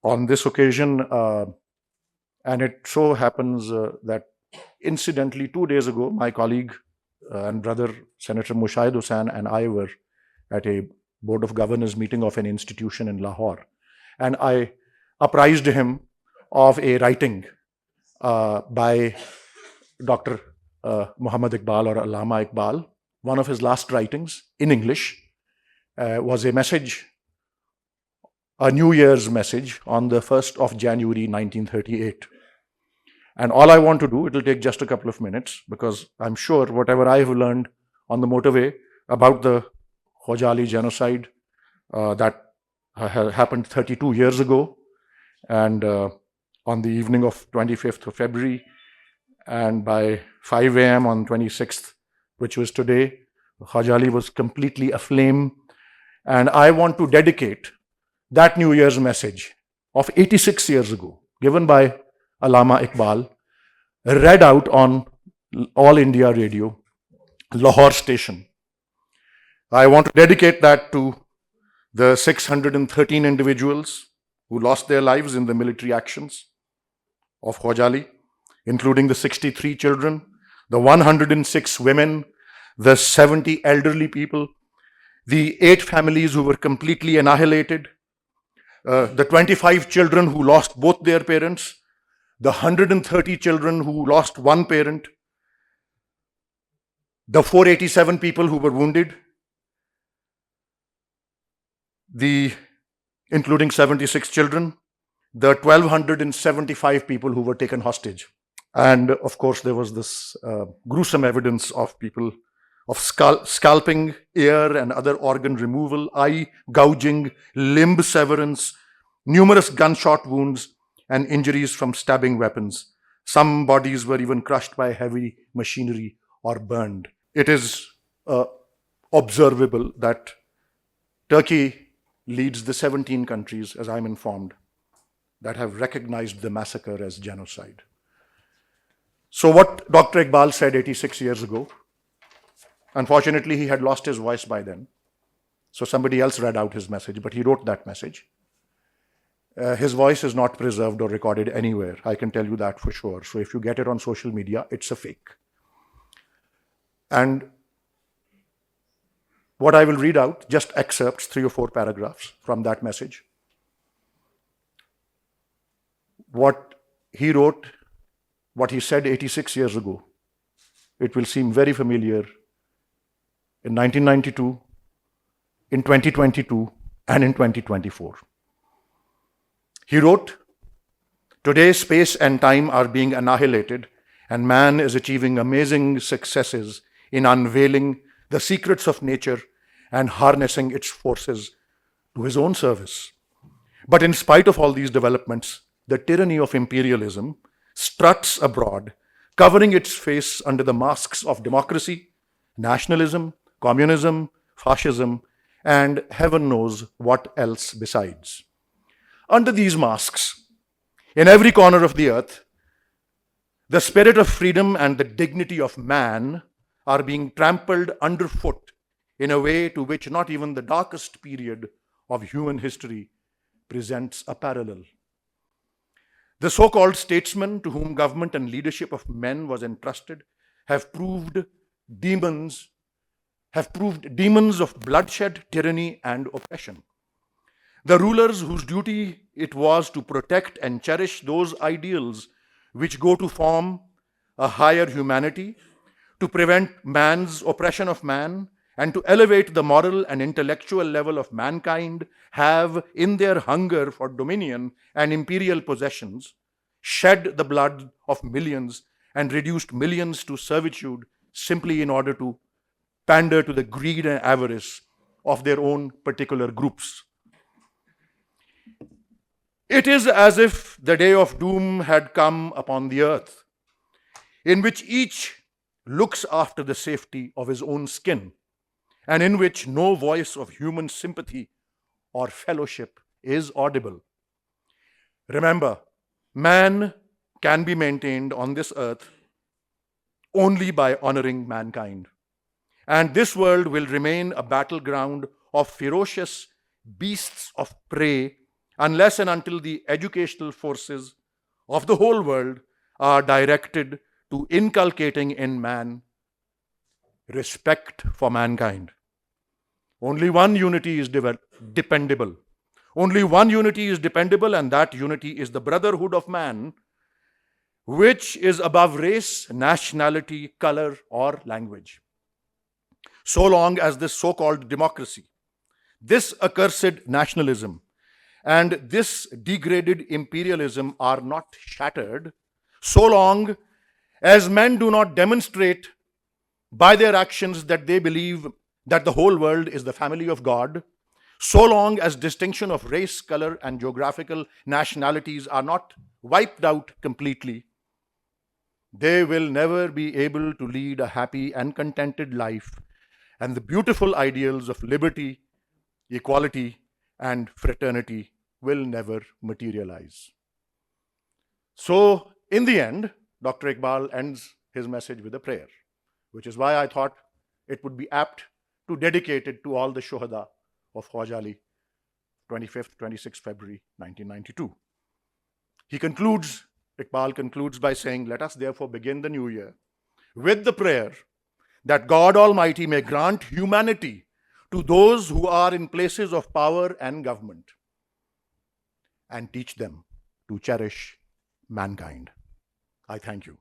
on this occasion, and it so happens that incidentally 2 days ago, my colleague and brother, Senator Mushahid Hussain, and I were at a Board of Governors meeting of an institution in Lahore. And I apprised him of a writing by Dr. Muhammad Iqbal or Allama Iqbal. One of his last writings in English was a message, a New Year's message on the 1st of January 1938. And all I want to do, it'll take just a couple of minutes, because I'm sure whatever I have learned on the motorway about the Khojaly genocide that happened 32 years ago, and on the evening of 25th of February, and by 5 a.m. on 26th, which was today, Khojaly was completely aflame. And I want to dedicate that New Year's message of 86 years ago, given by Allama Iqbal, read out on All India Radio, Lahore station. I want to dedicate that to the 613 individuals who lost their lives in the military actions of Khojaly, including the 63 children, the 106 women, the 70 elderly people, the 8 families who were completely annihilated, the 25 children who lost both their parents, the 130 children who lost one parent, the 487 people who were wounded, including 76 children, the 1,275 people who were taken hostage. And of course, there was this gruesome evidence of people, of scalping, ear and other organ removal, eye gouging, limb severance, numerous gunshot wounds, and injuries from stabbing weapons. Some bodies were even crushed by heavy machinery or burned. It is observable that Turkey leads the 17 countries, as I'm informed, that have recognized the massacre as genocide. So what Dr. Iqbal said 86 years ago, unfortunately, he had lost his voice by then. So somebody else read out his message, but he wrote that message. His voice is not preserved or recorded anywhere. I can tell you that for sure. So if you get it on social media, it's a fake. And what I will read out, just excerpts, 3 or 4 paragraphs from that message. What he wrote, what he said 86 years ago, it will seem very familiar in 1992, in 2022, and in 2024. He wrote, "Today space and time are being annihilated, and man is achieving amazing successes in unveiling the secrets of nature and harnessing its forces to his own service. But in spite of all these developments, the tyranny of imperialism struts abroad, covering its face under the masks of democracy, nationalism, communism, fascism, and heaven knows what else besides. Under these masks, in every corner of the earth, the spirit of freedom and the dignity of man are being trampled underfoot in a way to which not even the darkest period of human history presents a parallel. The so-called statesmen to whom government and leadership of men was entrusted have proved demons of bloodshed, tyranny, and oppression. The rulers whose duty it was to protect and cherish those ideals which go to form a higher humanity, to prevent man's oppression of man, and to elevate the moral and intellectual level of mankind, have, in their hunger for dominion and imperial possessions, shed the blood of millions and reduced millions to servitude simply in order to pander to the greed and avarice of their own particular groups. It is as if the day of doom had come upon the earth, in which each looks after the safety of his own skin, and in which no voice of human sympathy or fellowship is audible. Remember, man can be maintained on this earth only by honoring mankind. And this world will remain a battleground of ferocious beasts of prey unless and until the educational forces of the whole world are directed to inculcating in man respect for mankind. Only one unity is dependable. Only one unity is dependable, and that unity is the brotherhood of man, which is above race, nationality, color, or language. So long as this so called democracy, this accursed nationalism, and this degraded imperialism are not shattered, so long as men do not demonstrate by their actions that they believe that the whole world is the family of God, so long as distinction of race, color, and geographical nationalities are not wiped out completely, they will never be able to lead a happy and contented life, and the beautiful ideals of liberty, equality, and fraternity will never materialize. So, in the end, Dr. Iqbal ends his message with a prayer, which is why I thought it would be apt to dedicate it to all the Shuhada of Khojaly, 25th, 26th February 1992. Iqbal concludes by saying, let us therefore begin the new year with the prayer that God Almighty may grant humanity to those who are in places of power and government and teach them to cherish mankind. I thank you.